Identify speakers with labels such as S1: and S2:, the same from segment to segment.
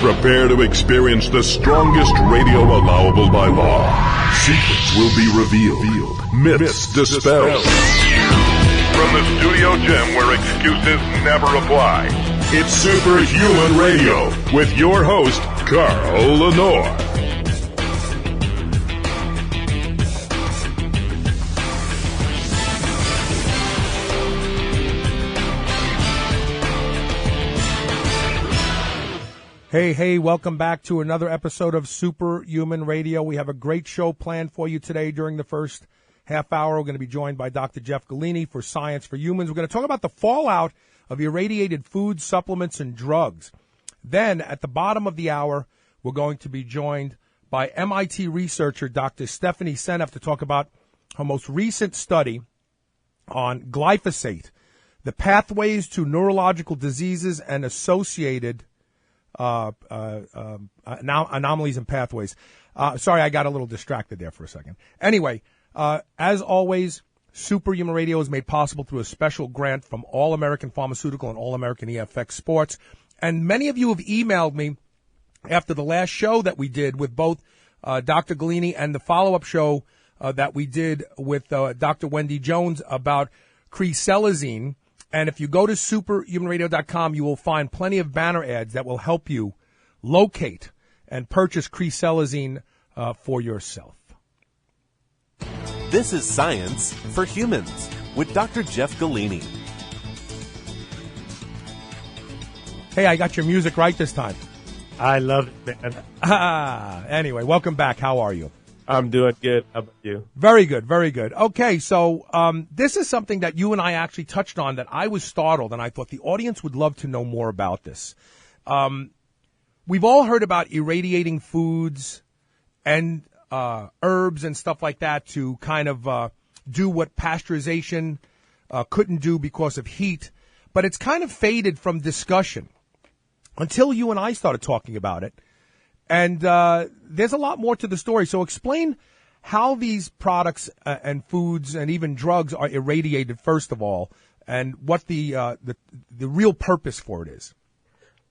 S1: Prepare to experience the strongest radio allowable by law. Secrets will be revealed. Myths dispelled. From the studio gym where excuses never apply, it's Superhuman Radio with your host, Carl Lenore.
S2: Hey, welcome back to another episode of Superhuman Radio. We have a great show planned for you today. During the first half hour, we're going to be joined by Dr. Jeff Galini for Science for Humans. We're going to talk about the fallout of irradiated foods, supplements, and drugs. Then, at the bottom of the hour, we're going to be joined by MIT researcher Dr. Stephanie Seneff to talk about her most recent study on glyphosate, the pathways to neurological diseases and associated anomalies and pathways. Sorry, I got a little distracted there for a second. Anyway, as always, Superhuman Radio is made possible through a special grant from All American Pharmaceutical and All American EFX Sports. And many of you have emailed me after the last show that we did with both Dr. Galini and the follow-up show that we did with Dr. Wendy Jones about creselazine. And if you go to superhumanradio.com, you will find plenty of banner ads that will help you locate and purchase creselazine for yourself.
S3: This is Science for Humans with Dr. Jeff Galini.
S2: Hey, I got your music right this time.
S4: I love it, man.
S2: Anyway, welcome back. How are you?
S4: I'm doing good. How about you?
S2: Very good, very good. Okay, so this is something that you and I actually touched on that I was startled, and I thought the audience would love to know more about this. We've all heard about irradiating foods and herbs and stuff like that to kind of do what pasteurization couldn't do because of heat, but it's kind of faded from discussion until you and I started talking about it. And there's a lot more to the story. So explain how these products and foods and even drugs are irradiated, first of all, and what the real purpose for it is.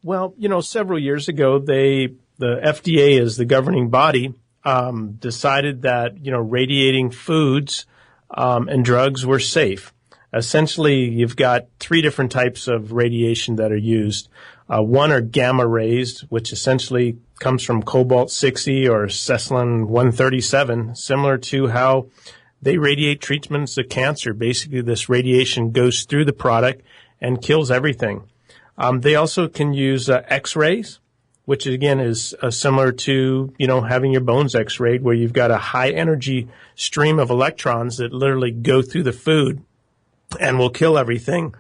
S4: Well, several years ago, the FDA, as the governing body, decided that, radiating foods and drugs were safe. Essentially, you've got three different types of radiation that are used. One are gamma rays, which essentially comes from cobalt-60 or cesium-137, similar to how they radiate treatments of cancer. Basically, this radiation goes through the product and kills everything. They also can use X-rays, which again is similar to, having your bones X-rayed, where you've got a high-energy stream of electrons that literally go through the food and will kill everything.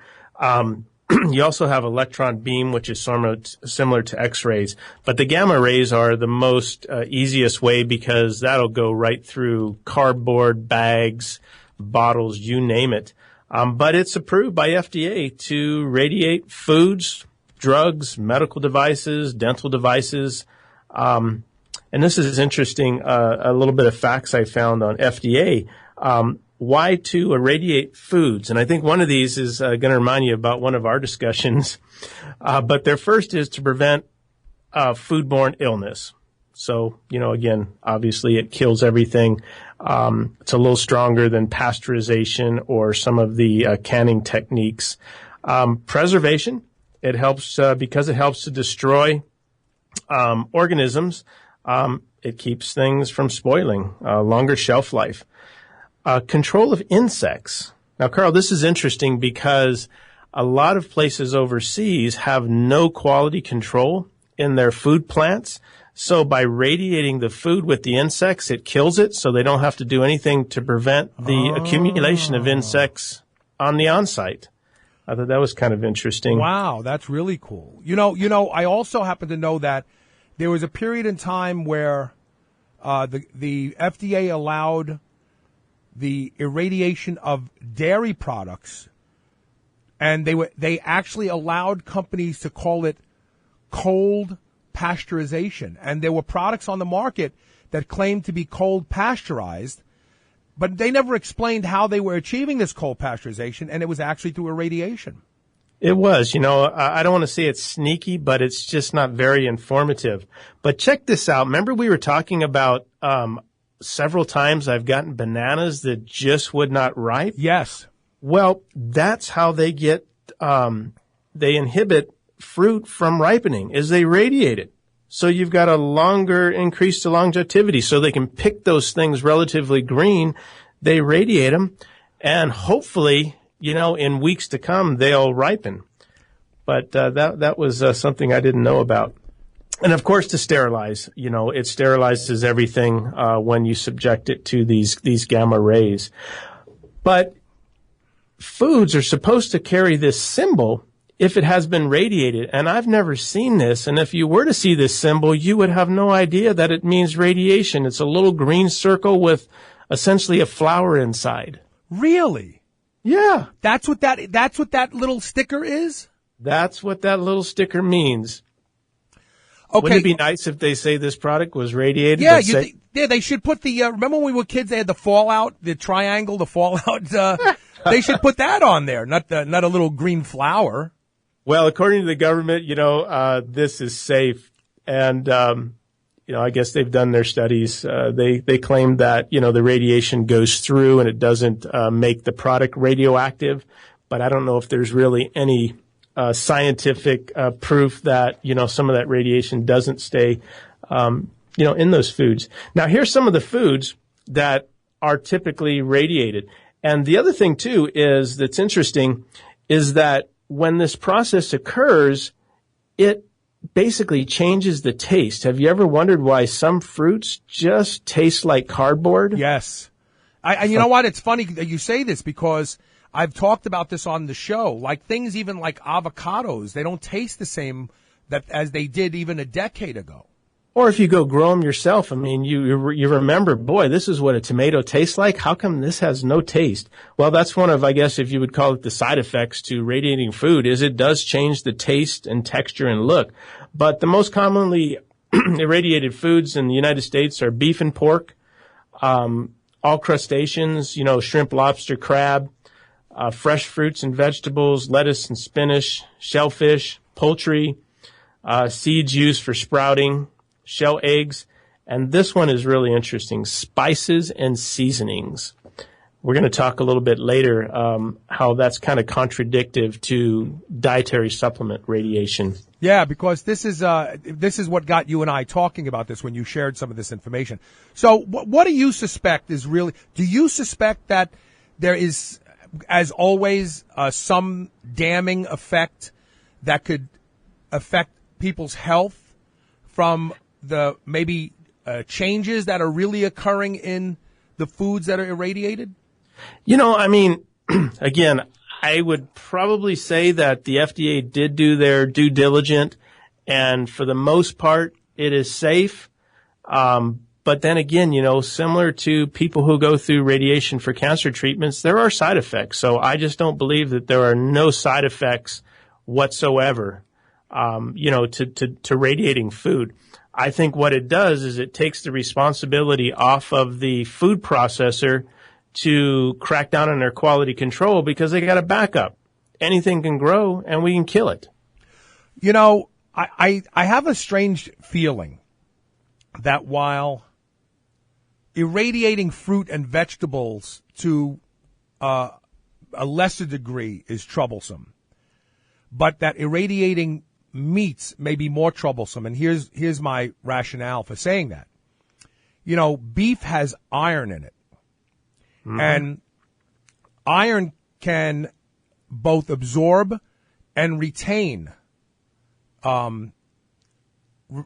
S4: You also have electron beam, which is similar to X-rays. But the gamma rays are the most easiest way because that'll go right through cardboard, bags, bottles, you name it. But it's approved by FDA to radiate foods, drugs, medical devices, dental devices. And this is interesting, a little bit of facts I found on FDA. Why to irradiate foods? And I think one of these is going to remind you about one of our discussions. But their first is to prevent foodborne illness. So, again, obviously it kills everything. It's a little stronger than pasteurization or some of the canning techniques. Preservation, it helps because it helps to destroy organisms. It keeps things from spoiling, longer shelf life. Control of insects. Now, Carl, this is interesting because a lot of places overseas have no quality control in their food plants. So by radiating the food with the insects, it kills it, so they don't have to do anything to prevent the accumulation of insects on the on-site. I thought that was kind of interesting.
S2: Wow, that's really cool. I also happen to know that there was a period in time where the FDA allowed the irradiation of dairy products, and they actually allowed companies to call it cold pasteurization. And there were products on the market that claimed to be cold pasteurized, but they never explained how they were achieving this cold pasteurization, and it was actually through irradiation.
S4: It was, I don't want to say it's sneaky, but it's just not very informative. But check this out. Remember we were talking about several times I've gotten bananas that just would not ripe?
S2: Yes.
S4: Well, that's how they they inhibit fruit from ripening, is they radiate it. So you've got a longer increase to longevity, so they can pick those things relatively green. They radiate them, and hopefully, in weeks to come, they'll ripen. But that was something I didn't know about. And of course, to sterilize, it sterilizes everything when you subject it to these gamma rays. But foods are supposed to carry this symbol if it has been radiated. And I've never seen this. And if you were to see this symbol, you would have no idea that it means radiation. It's a little green circle with essentially a flower inside.
S2: Really?
S4: Yeah.
S2: That's what that little sticker is?
S4: That's what that little sticker means.
S2: Okay.
S4: Wouldn't it be nice if they say this product was radiated?
S2: Yeah, they should put the, remember when we were kids, they had the fallout, the triangle, the fallout, they should put that on there, not a little green flower.
S4: Well, according to the government, this is safe. And, I guess they've done their studies. They claim that, the radiation goes through and it doesn't, make the product radioactive. But I don't know if there's really any, scientific, proof that, some of that radiation doesn't stay, in those foods. Now, here's some of the foods that are typically radiated. And the other thing, too, that's interesting is that when this process occurs, it basically changes the taste. Have you ever wondered why some fruits just taste like cardboard?
S2: Yes. And you know what? It's funny that you say this because I've talked about this on the show. Like things even like avocados, they don't taste the same as they did even a decade ago.
S4: Or if you go grow them yourself, I mean, you remember, boy, this is what a tomato tastes like. How come this has no taste? Well, that's one of, I guess, if you would call it the side effects to radiating food, is it does change the taste and texture and look. But the most commonly irradiated foods in the United States are beef and pork, all crustaceans, shrimp, lobster, crab, fresh fruits and vegetables, lettuce and spinach, shellfish, poultry, seeds used for sprouting, shell eggs, and this one is really interesting, spices and seasonings. We're going to talk a little bit later how that's kind of contradictive to dietary supplement radiation.
S2: Yeah, because this is what got you and I talking about this when you shared some of this information. So what do you suspect is really, do you suspect that there is, as always, some damning effect that could affect people's health from the maybe changes that are really occurring in the foods that are irradiated?
S4: Again, I would probably say that the FDA did do their due diligence, and for the most part, it is safe. But then again, similar to people who go through radiation for cancer treatments, there are side effects. So I just don't believe that there are no side effects whatsoever, to radiating food. I think what it does is it takes the responsibility off of the food processor to crack down on their quality control because they got a backup. Anything can grow and we can kill it.
S2: I have a strange feeling that while irradiating fruit and vegetables to a lesser degree is troublesome, but that irradiating meats may be more troublesome. And here's my rationale for saying that. Beef has iron in it. Mm-hmm. And iron can both absorb and retain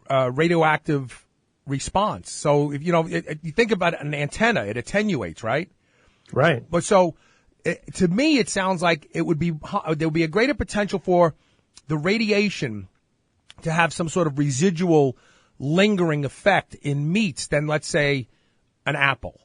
S2: radioactive response. So if you think about an antenna, it attenuates, right?
S4: Right.
S2: But so to me, it sounds like there would be a greater potential for the radiation to have some sort of residual lingering effect in meats than, let's say, an apple.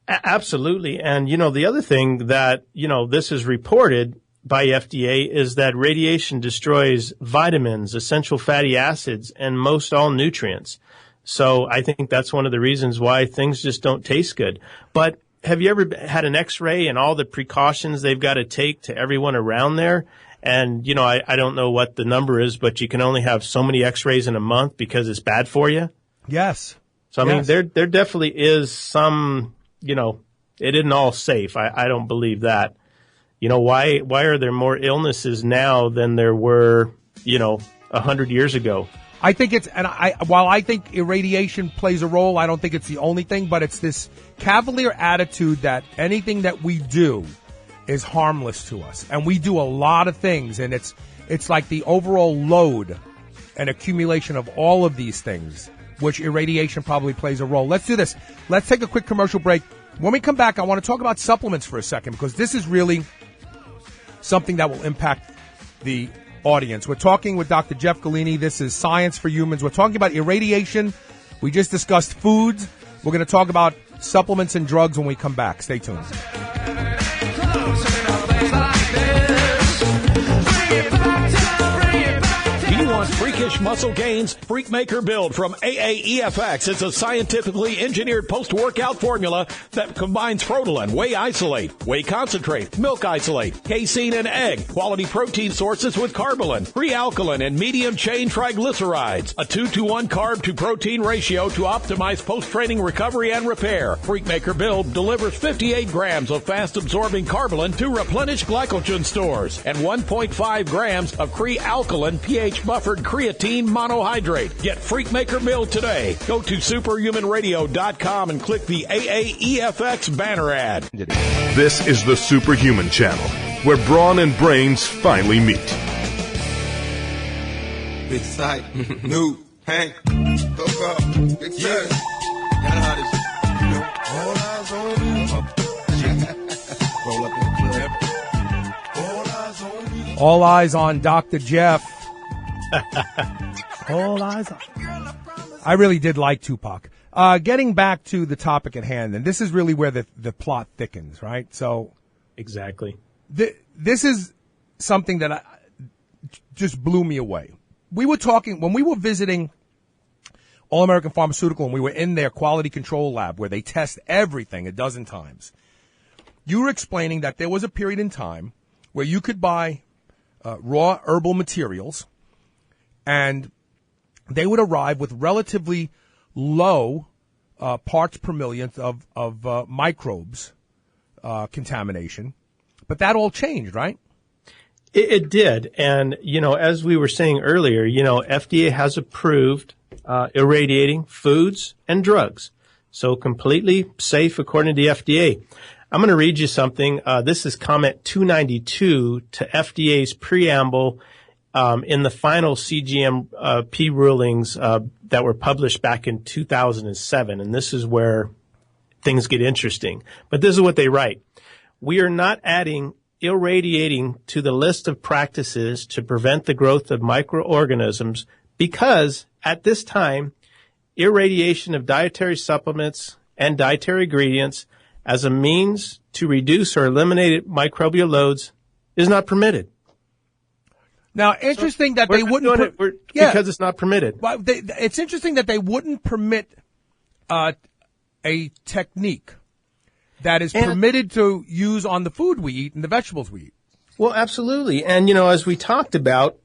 S4: Absolutely. And, the other thing that, this is reported by FDA is that radiation destroys vitamins, essential fatty acids, and most all nutrients. So I think that's one of the reasons why things just don't taste good. But have you ever had an X-ray and all the precautions they've got to take to everyone around there? And, I don't know what the number is, but you can only have so many X-rays in a month because it's bad for you.
S2: Yes.
S4: So, I mean, there definitely is some, it isn't all safe. I don't believe that. Why are there more illnesses now than there were, 100 years ago?
S2: I think while I think irradiation plays a role, I don't think it's the only thing, but it's this cavalier attitude that anything that we do is harmless to us. And we do a lot of things, and it's like the overall load and accumulation of all of these things, which irradiation probably plays a role. Let's do this. Let's take a quick commercial break. When we come back, I want to talk about supplements for a second, because this is really something that will impact the audience. We're talking with Dr. Jeff Galini. This is Science for Humans. We're talking about irradiation. We just discussed foods. We're going to talk about supplements and drugs when we come back. Stay tuned.
S5: Do you want freakish muscle gains? Freakmaker Build from AAEFX is a scientifically engineered post-workout formula that combines Protein, whey isolate, whey concentrate, milk isolate, casein, and egg, quality protein sources with carbolin, free alkaline, and medium-chain triglycerides. A 2-to-1 carb-to-protein ratio to optimize post-training recovery and repair. Freakmaker Build delivers 58 grams of fast-absorbing carbolin to replenish glycogen stores and 1.5 grams of pre-alkaline pH-buffered creatine monohydrate. Get Freakmaker Build today. Go to superhumanradio.com and click the AAEFX banner ad.
S1: This is the Superhuman Channel, where brawn and brains finally meet.
S6: Big sight, new, hang, hook up, big sight. Gotta have this, all eyes on you. Roll up in the club. All eyes on you.
S2: All eyes on Dr. Jeff. All eyes on. I really did like Tupac. Getting back to the topic at hand, and this is really where the plot thickens, right? So,
S4: exactly.
S2: This is something that just blew me away. We were talking when we were visiting All American Pharmaceutical, and we were in their quality control lab where they test everything a dozen times. You were explaining that there was a period in time where you could buy raw herbal materials, and they would arrive with relatively low parts per million of microbes contamination. But that all changed, right?
S4: It did. And, as we were saying earlier, FDA has approved irradiating foods and drugs. So completely safe according to the FDA. I'm going to read you something. This is comment 292 to FDA's preamble in the final CGMP rulings that were published back in 2007. And this is where things get interesting. But this is what they write. We are not adding irradiating to the list of practices to prevent the growth of microorganisms because at this time, irradiation of dietary supplements and dietary ingredients as a means to reduce or eliminate microbial loads is not permitted.
S2: Now, interesting that they wouldn't
S4: because it's not permitted.
S2: Well, it's interesting that they wouldn't permit a technique that is permitted to use on the food we eat and the vegetables we eat.
S4: Well, absolutely. And, as we talked about,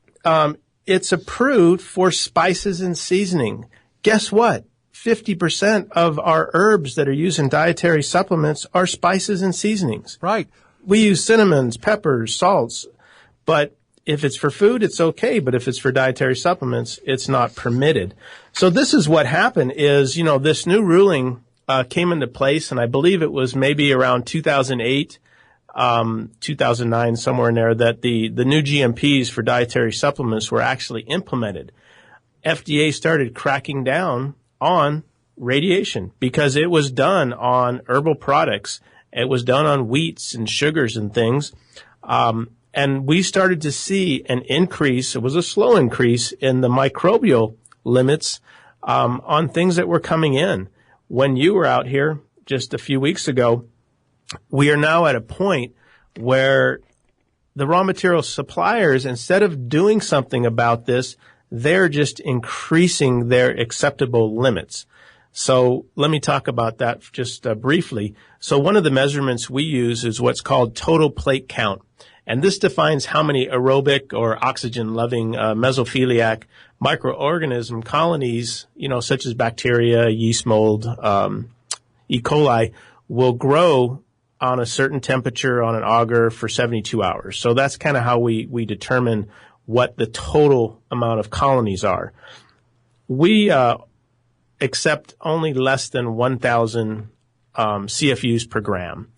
S4: it's approved for spices and seasoning. Guess what? 50% of our herbs that are used in dietary supplements are spices and seasonings.
S2: Right.
S4: We use cinnamons, peppers, salts, but if it's for food, it's okay. But if it's for dietary supplements, it's not permitted. So this is what happened is, this new ruling came into place, and I believe it was maybe around 2008, 2009, somewhere in there, that the new GMPs for dietary supplements were actually implemented. FDA started cracking down on radiation because it was done on herbal products. It was done on wheats and sugars and things. And we started to see an increase. It was a slow increase in the microbial limits on things that were coming in. When you were out here just a few weeks ago, we are now at a point where the raw material suppliers, instead of doing something about this, they're just increasing their acceptable limits. So let me talk about that just briefly. So one of the measurements we use is what's called total plate count. And this defines how many aerobic or oxygen-loving mesophiliac microorganism colonies, such as bacteria, yeast mold, E. coli, will grow on a certain temperature on an auger for 72 hours. So that's kind of how we determine what the total amount of colonies are. We accept only less than 1,000 CFUs per gram.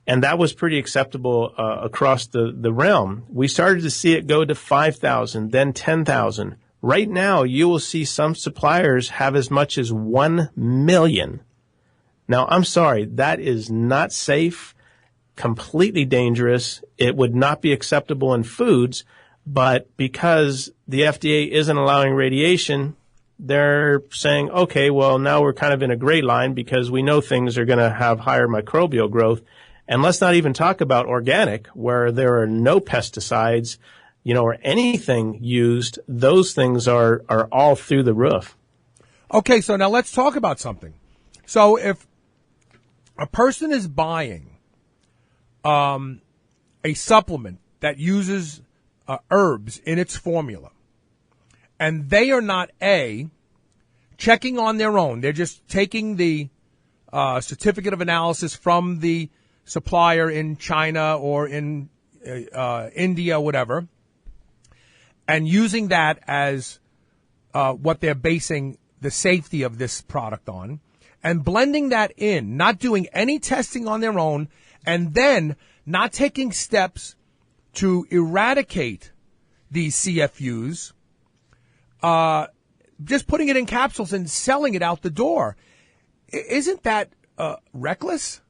S4: And that was pretty acceptable across the realm. We started to see it go to 5,000, then 10,000. Right now, you will see some suppliers have as much as 1 million. Now, I'm sorry, that is not safe, completely dangerous. It would not be acceptable in foods, but because the FDA isn't allowing radiation, they're saying, okay, well, now we're kind of in a gray line because we know things are going to have higher microbial growth. And let's not even talk about organic, where there are no pesticides, or anything used. Those things are all through the roof.
S2: Okay, so now let's talk about something. So if a person is buying a supplement that uses herbs in its formula, and they are not checking on their own, they're just taking the certificate of analysis from the supplier in China or in India, whatever, and using that as what they're basing the safety of this product on, and blending that in, not doing any testing on their own, and then not taking steps to eradicate these CFUs, just putting it in capsules and selling it out the door. Isn't that reckless?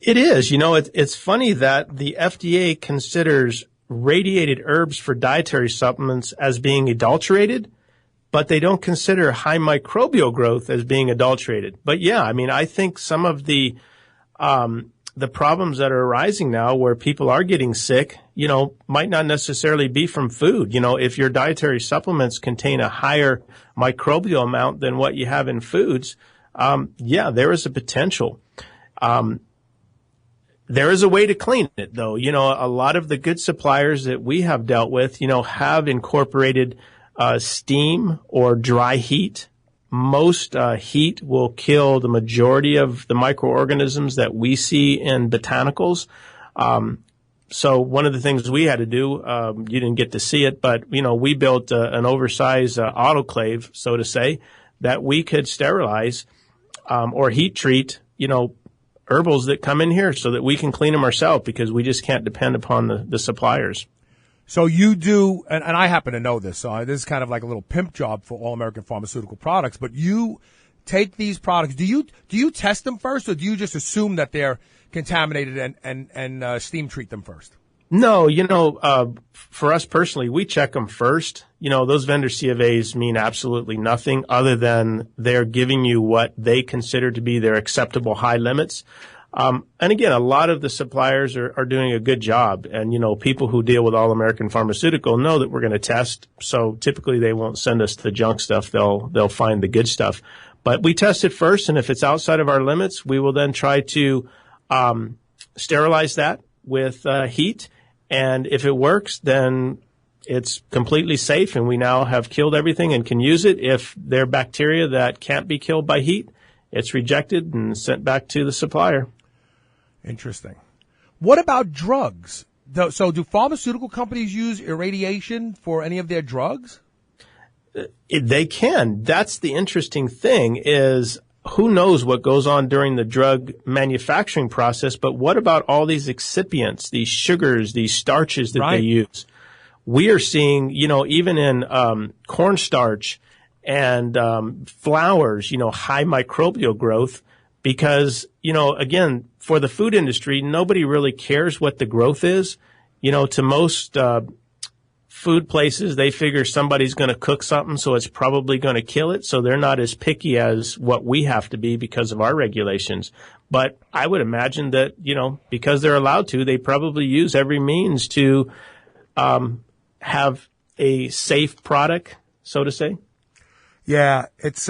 S4: It is. It's funny that the FDA considers radiated herbs for dietary supplements as being adulterated, but they don't consider high microbial growth as being adulterated. But yeah, I think some of the problems that are arising now where people are getting sick, might not necessarily be from food. If your dietary supplements contain a higher microbial amount than what you have in foods, there is a potential. There is a way to clean it, though. A lot of the good suppliers that we have dealt with, have incorporated steam or dry heat. Most heat will kill the majority of the microorganisms that we see in botanicals. So one of the things we had to do, you didn't get to see it, but, we built an oversized autoclave, so to say, that we could sterilize or heat treat, herbals that come in here so that we can clean them ourselves because we just can't depend upon the suppliers.
S2: So you do, and I happen to know this, so this is kind of like a little pimp job for All American Pharmaceutical Products, but you take these products, do you test them first, or do you just assume that they're contaminated and steam treat them first?
S4: No, for us personally, we check them first. Those vendor CFAs mean absolutely nothing other than they're giving you what they consider to be their acceptable high limits. And again, a lot of the suppliers are doing a good job. And, people who deal with All American Pharmaceutical know that we're going to test. So typically they won't send us the junk stuff. They'll find the good stuff. But we test it first. And if it's outside of our limits, we will then try to sterilize that with heat. And if it works, then it's completely safe and we now have killed everything and can use it. If there are bacteria that can't be killed by heat, it's rejected and sent back to the supplier.
S2: Interesting. What about drugs? So do pharmaceutical companies use irradiation for any of their drugs?
S4: They can. That's the interesting thing is who knows what goes on during the drug manufacturing process, but what about all these excipients, these sugars, these starches that they use? We are seeing, even in cornstarch and flours, high microbial growth because, again, for the food industry, nobody really cares what the growth is. To most food places, they figure somebody's going to cook something, so it's probably going to kill it. So they're not as picky as what we have to be because of our regulations. But I would imagine that, because they're allowed to, they probably use every means to have a safe product, so to say.
S2: Yeah, it's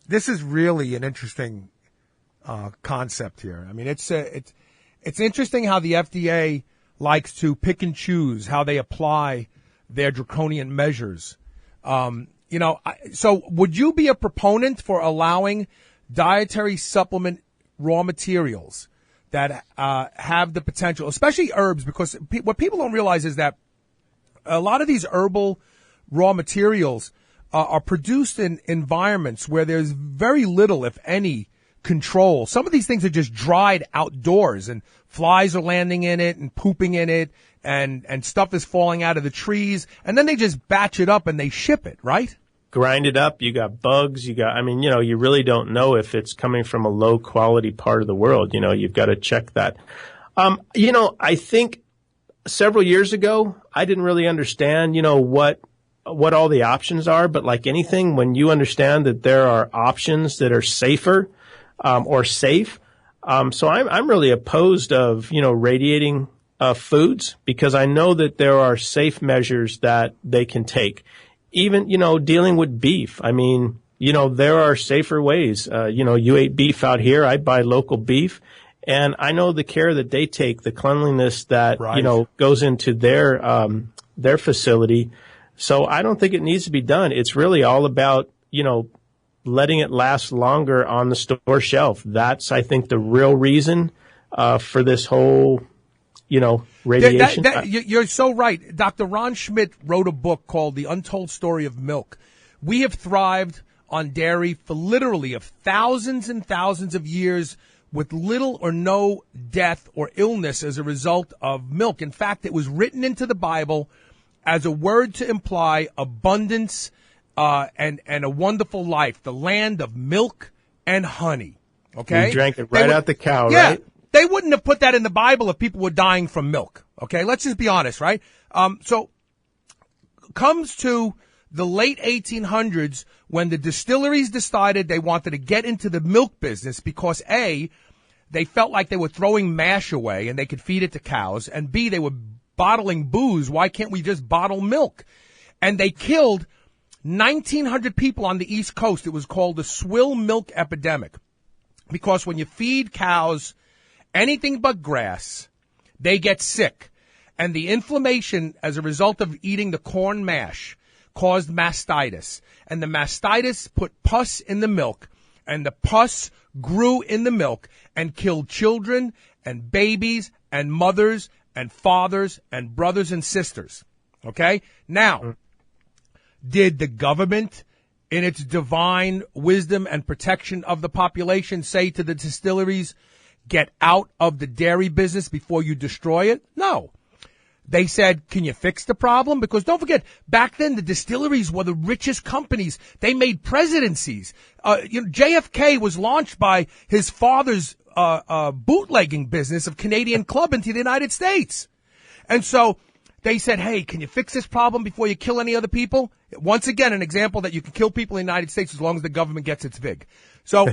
S2: this is really an interesting concept here. I mean, it's interesting how the FDA likes to pick and choose how they apply their draconian measures. So would you be a proponent for allowing dietary supplement raw materials that have the potential, especially herbs, because what people don't realize is that a lot of these herbal raw materials are produced in environments where there's very little, if any, control. Some of these things are just dried outdoors, and flies are landing in it and pooping in it, and stuff is falling out of the trees, and then they just batch it up and they ship it, right?
S4: Grind it up. You got bugs. You really don't know if it's coming from a low quality part of the world. You've got to check that. I think several years ago, I didn't really understand, what all the options are. But like anything, when you understand that there are options that are safer, or safe. So I'm really opposed of, radiating, foods, because I know that there are safe measures that they can take. Even, dealing with beef. I mean, there are safer ways. You ate beef out here. I buy local beef. And I know the care that they take, the cleanliness that,
S2: right,
S4: goes into their facility. So I don't think it needs to be done. It's really all about, letting it last longer on the store shelf. That's, I think, the real reason, for this whole, radiation.
S2: You're so right. Dr. Ron Schmidt wrote a book called The Untold Story of Milk. We have thrived on dairy for literally of thousands and thousands of years with little or no death or illness as a result of milk. In fact, it was written into the Bible as a word to imply abundance, and a wonderful life, the land of milk and honey. Okay?
S4: You drank it right out the cow,
S2: yeah,
S4: right?
S2: They wouldn't have put that in the Bible if people were dying from milk. Okay? Let's just be honest, right? So comes to the late 1800s when the distilleries decided they wanted to get into the milk business because A, they felt like they were throwing mash away and they could feed it to cows, and B, they were bottling booze. Why can't we just bottle milk? And they killed 1,900 people on the East Coast. It was called the swill milk epidemic, because when you feed cows anything but grass, they get sick. And the inflammation as a result of eating the corn mash caused mastitis. And the mastitis put pus in the milk, and the pus grew in the milk and killed children and babies and mothers and fathers and brothers and sisters. Okay? Now, did the government, in its divine wisdom and protection of the population, say to the distilleries, get out of the dairy business before you destroy it? No. They said, can you fix the problem? Because don't forget, back then the distilleries were the richest companies. They made presidencies. JFK was launched by his father's bootlegging business of Canadian Club into the United States. And so they said, hey, can you fix this problem before you kill any other people? Once again, an example that you can kill people in the United States as long as the government gets its vig. So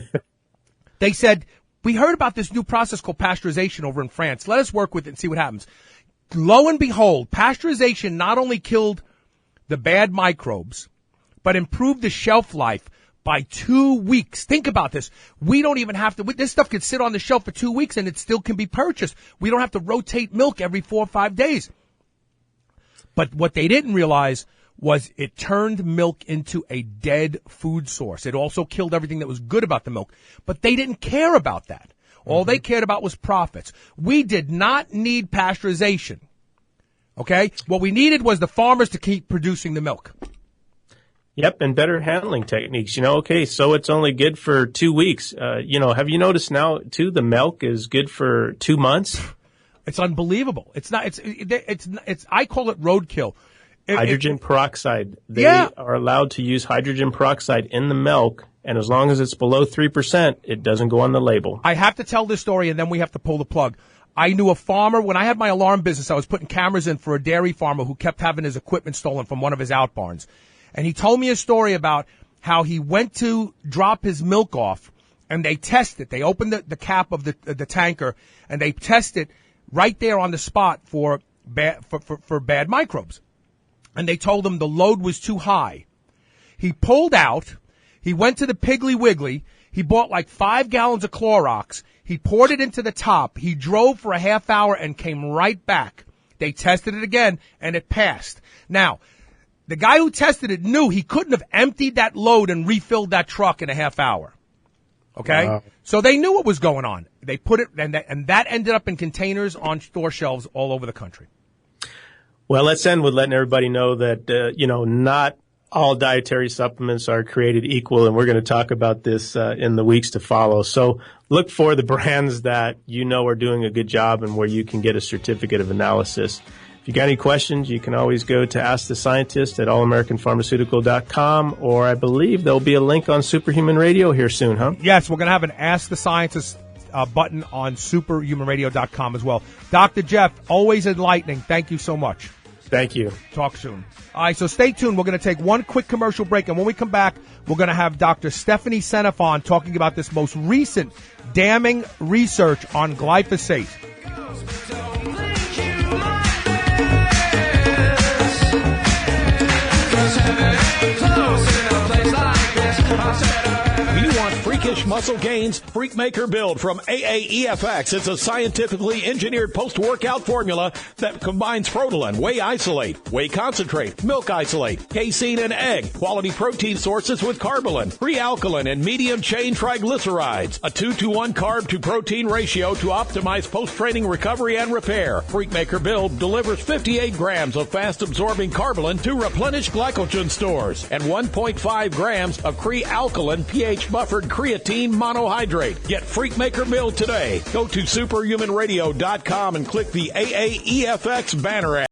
S2: they said, we heard about this new process called pasteurization over in France. Let us work with it and see what happens. Lo and behold, pasteurization not only killed the bad microbes, but improved the shelf life by 2 weeks. Think about this. We don't even have to, this stuff could sit on the shelf for 2 weeks and it still can be purchased. We don't have to rotate milk every 4 or 5 days. But what they didn't realize was it turned milk into a dead food source. It also killed everything that was good about the milk. But they didn't care about that. All they cared about was profits. We did not need pasteurization. Okay? What we needed was the farmers to keep producing the milk.
S4: Yep, and better handling techniques. Okay, so it's only good for 2 weeks. Have you noticed now, too, the milk is good for 2 months?
S2: It's unbelievable. It's not, I call it roadkill.
S4: Hydrogen peroxide. They are allowed to use hydrogen peroxide in the milk, and as long as it's below 3%, it doesn't go on the label.
S2: I have to tell this story, and then we have to pull the plug. I knew a farmer, when I had my alarm business, I was putting cameras in for a dairy farmer who kept having his equipment stolen from one of his out barns. And he told me a story about how he went to drop his milk off, and they test it. They opened the cap of the tanker, and they test it right there on the spot for bad microbes. And they told him the load was too high. He pulled out, He went to the Piggly Wiggly. He bought like 5 gallons of Clorox. He poured it into the top. He drove for a half hour and came right back. They tested it again, and it passed. Now, the guy who tested it knew he couldn't have emptied that load and refilled that truck in a half hour. Okay?
S4: Wow.
S2: So they knew what was going on. They put it, and that ended up in containers on store shelves all over the country.
S4: Well, let's end with letting everybody know that, not all dietary supplements are created equal, and we're going to talk about this in the weeks to follow. So look for the brands that you know are doing a good job and where you can get a certificate of analysis. If you got any questions, you can always go to Ask the Scientist at allamericanpharmaceutical.com, or I believe there'll be a link on Superhuman Radio here soon, huh?
S2: Yes, we're going to have an Ask the Scientist button on superhumanradio.com as well. Dr. Jeff, always enlightening. Thank you so much.
S4: Thank you.
S2: Talk soon. All right, so stay tuned. We're going to take one quick commercial break, and when we come back, we're going to have Dr. Stephanie Seneff on talking about this most recent damning research on glyphosate.
S5: Freakish muscle gains, Freakmaker Build from AAEFX. It's a scientifically engineered post-workout formula that combines Frotalin, whey isolate, whey concentrate, milk isolate, casein, and egg. Quality protein sources with carbolin, pre-alkaline, and medium-chain triglycerides. A 2-to-1 carb-to-protein ratio to optimize post-training recovery and repair. Freakmaker Build delivers 58 grams of fast-absorbing carbolin to replenish glycogen stores and 1.5 grams of pre-alkaline pH-buffered creatine monohydrate. Get Freakmaker Build today. Go to superhumanradio.com and click the AAEFX banner ad.